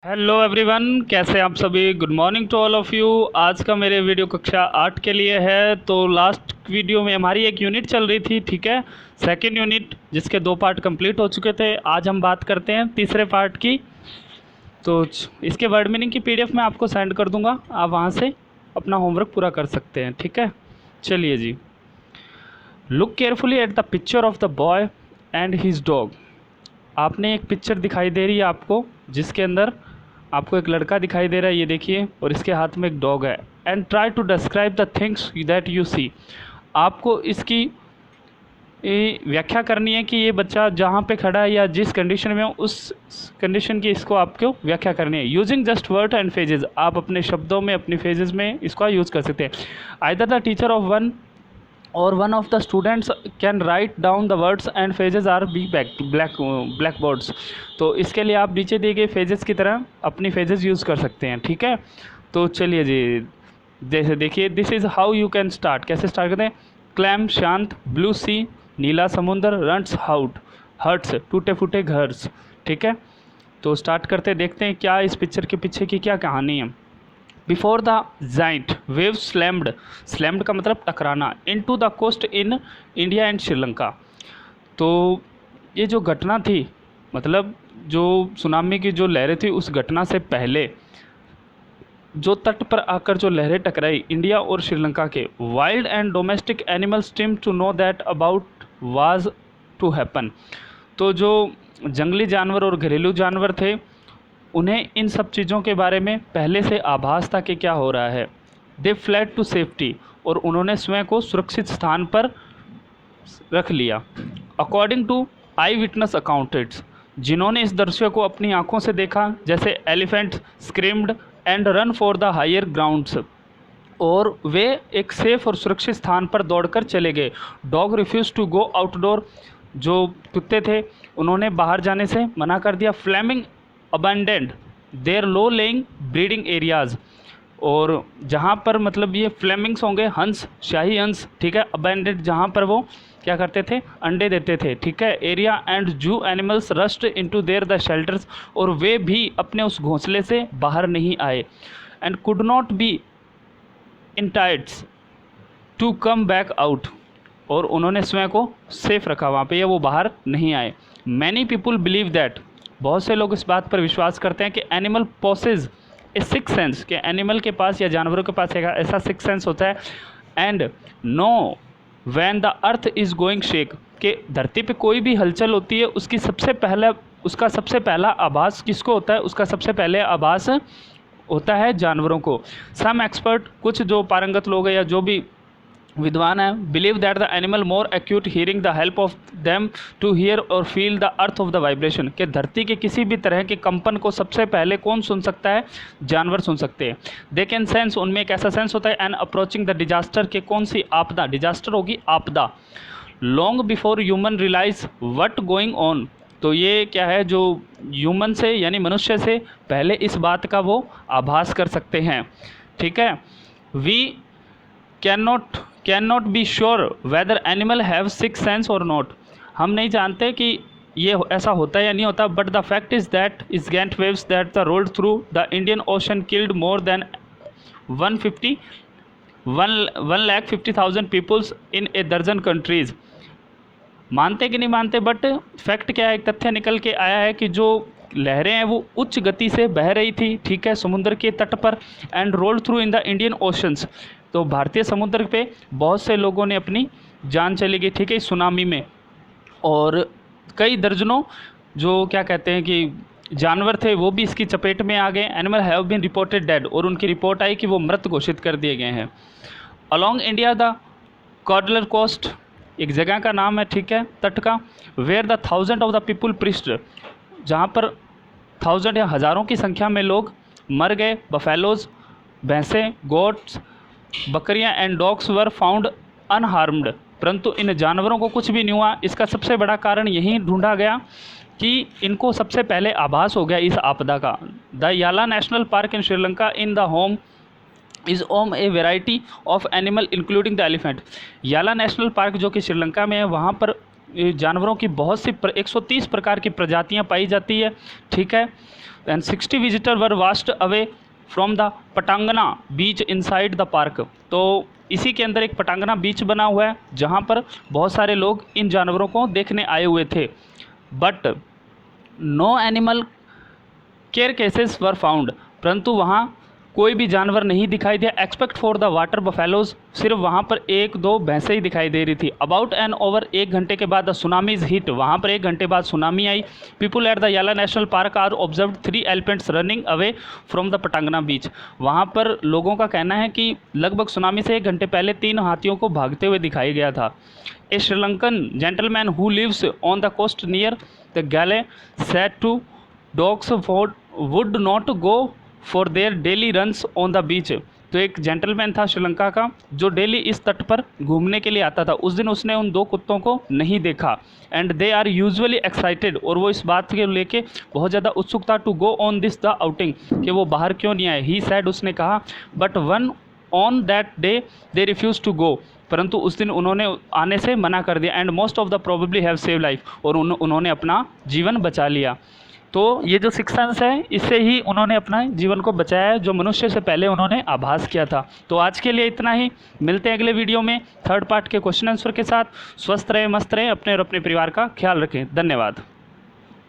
Hello everyone, कैसे आप सभी। Good morning to all of you. आज का मेरे वीडियो कक्षा 8 के लिए है। तो लास्ट वीडियो में हमारी एक यूनिट चल रही थी, ठीक है, सेकंड यूनिट, जिसके 2 पार्ट कंप्लीट हो चुके थे। आज हम बात करते हैं तीसरे पार्ट की। तो इसके वर्ड मीनिंग की पीडीएफ मैं आपको सेंड कर दूंगा, आप वहाँ से अपना होमवर्क पूरा कर सकते हैं, ठीक है। चलिए जी। Look carefully at the picture of the boy and his dog. आपने एक पिक्चर दिखाई दे रही है आपको, जिसके अंदर आपको एक लड़का दिखाई दे रहा है, ये देखिए, और इसके हाथ में एक डॉग है। And try to describe the things that you see. आपको इसकी व्याख्या करनी है कि ये बच्चा जहाँ पे खड़ा है या जिस कंडीशन में हो, उस कंडीशन की इसको आपको व्याख्या करनी है। Using just word and phases. आप अपने शब्दों में, अपनी फेजेस में इसको यूज़ कर सकते हैं। Either the teacher of one और one of the students can write down the words and phrases are be black boards. तो इसके लिए आप नीचे दिए गए फेजेस की तरह अपनी फेजेस यूज़ कर सकते हैं, ठीक है। तो चलिए जी, जैसे देखिए, this is how you can start. कैसे स्टार्ट करते हैं? क्लैम शांत, ब्लू सी नीला समुंदर, रंट्स हाउट हर्ट्स टूटे फूटे घर्स, ठीक है। तो स्टार्ट करते देखते हैं क्या इस पिक्चर के पीछे की क्या कहानी है। Before the giant wave slammed, slammed का मतलब टकराना, into the coast in India and Sri Lanka. तो ये जो घटना थी, मतलब जो सुनामी की जो लहरें थी, उस घटना से पहले जो तट पर आकर जो लहरें टकराई इंडिया और श्रीलंका के, wild and domestic animals team to know that about was to happen. तो जो जंगली जानवर और घरेलू जानवर थे, उन्हें इन सब चीज़ों के बारे में पहले से आभास था कि क्या हो रहा है। दे फ्लैड टू सेफ्टी, और उन्होंने स्वयं को सुरक्षित स्थान पर रख लिया। According to eye witness accountants, जिन्होंने इस दृश्य को अपनी आंखों से देखा, जैसे elephant screamed and run for the higher grounds, और वे एक सेफ और सुरक्षित स्थान पर दौड़कर चले गए। Dog refuse to go outdoor, जो कुत्ते थे उन्होंने बाहर जाने से मना कर दिया। Flamingo abandoned their low lying breeding areas, और जहाँ पर मतलब ये फ्लेमिंग्स होंगे, हंस, शाही हंस, ठीक है। अबेंडेड जहाँ पर वो क्या करते थे, अंडे देते थे, ठीक है। एरिया एंड जू animals rust into their the shelters, और वे भी अपने उस घोंसले से बाहर नहीं आए। And could not be enticed to come back out, और उन्होंने स्वयं को सेफ रखा वहाँ पे, या वो बाहर नहीं आए। मैनी पीपुल बिलीव दैट, बहुत से लोग इस बात पर विश्वास करते हैं कि एनिमल पोसेज ए सिक्स सेंस, के एनिमल के पास या जानवरों के पास एक ऐसा सिक्स सेंस होता है। And know when the earth is going shake, कि धरती पे कोई भी हलचल होती है, उसका सबसे पहला आभास किसको होता है? उसका सबसे पहले आभास होता है जानवरों को। सम एक्सपर्ट, कुछ जो पारंगत लोग हैं या जो भी विद्वान है, believe that the animal more acute hearing the help of them to hear और feel the earth of the vibration, कि धरती के किसी भी तरह के कंपन को सबसे पहले कौन सुन सकता है? जानवर सुन सकते हैं। दे कैन सेंस, उनमें एक ऐसा सेंस होता है, एंड अप्रोचिंग द डिजास्टर, के कौन सी आपदा, डिजास्टर होगी आपदा, long before human realize what going on. तो ये क्या है, जो ह्यूमन से यानी मनुष्य से पहले इस बात का वो आभास कर सकते हैं, ठीक है। We can not be sure whether animal have six sense और नॉट। हम नहीं जानते कि ये ऐसा होता है या नहीं होता, but the fact is that is giant waves that the rolled through the Indian ocean killed more than 1,50,000 peoples in a dozen countries. मानते कि नहीं मानते, बट फैक्ट क्या है, एक तथ्य निकल के आया है कि जो लहरें हैं वो उच्च गति से बह रही थी, ठीक है, समुद्र के तट पर, and rolled through in the Indian oceans. तो भारतीय समुद्र पे बहुत से लोगों ने अपनी जान चली गई, ठीक है, इस सुनामी में। और कई दर्जनों जो क्या कहते हैं कि जानवर थे वो भी इसकी चपेट में आ गए। Animal have been reported dead, और उनकी रिपोर्ट आई कि वो मृत घोषित कर दिए गए हैं। Along India the Coromandel coast, एक जगह का नाम है, ठीक है, तट का। Where the thousand of the people perished, जहाँ पर थाउजेंड या हज़ारों की संख्या में लोग मर गए। बफेलोज, भैंसें, गोट्स, बकरियां and dogs were found unharmed, परंतु इन जानवरों को कुछ भी नहीं हुआ। इसका सबसे बड़ा कारण यही ढूंढा गया कि इनको सबसे पहले आभास हो गया इस आपदा का। The Yala national park in Sri Lanka in the home is home a variety of animal including the elephant. Yala national park जो कि श्रीलंका में है, वहाँ पर जानवरों की बहुत सी 130 प्रकार की प्रजातियां पाई जाती है, ठीक है। And 60 visitor were washed away from the Patanangala beach inside the park. तो इसी के अंदर एक पटांगना बीच बना हुआ है जहाँ पर बहुत सारे लोग इन जानवरों को देखने आए हुए थे। But no animal care cases were found, परंतु वहाँ कोई भी जानवर नहीं दिखाई दिया except for the water buffaloes. सिर्फ वहाँ पर एक दो भैंसें ही दिखाई दे रही थी। अबाउट एन ओवर 1 घंटे के बाद द सुनामीज हिट, वहाँ पर 1 घंटे बाद सुनामी आई। People at the Yala national park are observe 3 elephants running away from the Patanangala beach. वहाँ पर लोगों का कहना है कि लगभग सुनामी से 1 घंटे पहले 3 हाथियों को भागते हुए दिखाई गया था। A Sri Lankan gentleman who lives on the coast near the Galle said two dogs would not go for their daily runs on the beach. तो एक जेंटलमैन था श्रीलंका का जो डेली इस तट पर घूमने के लिए आता था। उस दिन उसने उन 2 कुत्तों को नहीं देखा। And they are usually excited, और वो इस बात के लेके बहुत ज़्यादा उत्सुक था to go on this the outing, कि वो बाहर क्यों नहीं आए। ही सैड, उसने कहा, but one on that day they refuse to go, परंतु उस दिन उन्होंने आने से मना कर दिया। And most of the probably have save life, और उन्होंने अपना जीवन बचा लिया। तो ये जो 6 सेंस है इससे ही उन्होंने अपना जीवन को बचाया है, जो मनुष्य से पहले उन्होंने आभास किया था। तो आज के लिए इतना ही, मिलते हैं अगले वीडियो में 3rd पार्ट के क्वेश्चन आंसर के साथ। स्वस्थ रहें, मस्त रहें, अपने और अपने परिवार का ख्याल रखें। धन्यवाद।